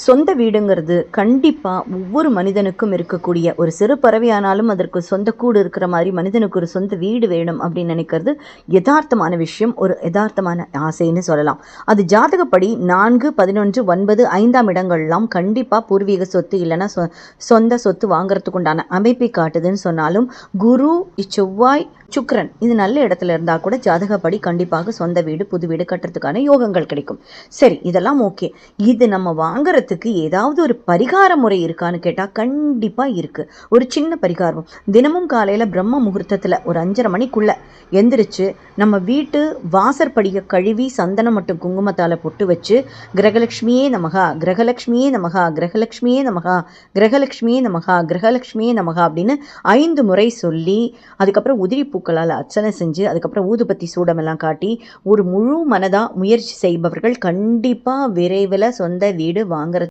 சொந்த வீடுங்கிறது கண்டிப்பா ஒவ்வொரு மனிதனுக்கும் இருக்கக்கூடிய ஒரு சிறு பறவையானாலும் அதற்கு சொந்த கூடு இருக்கிற மாதிரி மனிதனுக்கு ஒரு சொந்த வீடு வேணும் அப்படின்னு நினைக்கிறது யதார்த்தமான விஷயம், ஒரு யதார்த்தமான ஆசைன்னு சொல்லலாம். அது ஜாதகப்படி 4, 11, 9, 5ஆம் இடங்கள்லாம் கண்டிப்பா பூர்வீக சொத்து இல்லைன்னா சொந்த சொத்து வாங்குறதுக்கு உண்டான அமைப்பை காட்டுதுன்னு சொன்னாலும், குரு, செவ்வாய், சுக்கிரன் இது நல்ல இடத்துல இருந்தா கூட ஜாதகப்படி கண்டிப்பாக சொந்த வீடு புது வீடு கட்டுறதுக்கான யோகங்கள் கிடைக்கும். சரி, இதெல்லாம் ஓகே. இது நம்ம வாங்குறதுக்கு ஏதாவது ஒரு பரிகார முறை இருக்கான்னு கேட்டால் கண்டிப்பாக இருக்குது. ஒரு சின்ன பரிகாரம், தினமும் காலையில் பிரம்ம முகூர்த்தத்தில் ஒரு 5:30 மணிக்குள்ளே எந்திரிச்சு நம்ம வீட்டு வாசற்படியை கழுவி சந்தனம் மற்றும் குங்குமத்தால் பொட்டு வச்சு கிரகலட்சுமியே நமகா, கிரகலட்சுமியே நமகா, கிரகலட்சுமியே நமகா, கிரகலட்சுமியே நமகா, கிரகலட்சுமியே நமகா அப்படின்னு 5 முறை சொல்லி அதுக்கப்புறம் உதிரி பூக்களால் அர்ச்சனை செஞ்சு அதுக்கப்புறம் ஊதுபத்தி சூடமெல்லாம் காட்டி ஒரு முழு மனதாக முயற்சி செய்பவர்கள் கண்டிப்பாக விரைவில் சொந்த வீடு வாங்குற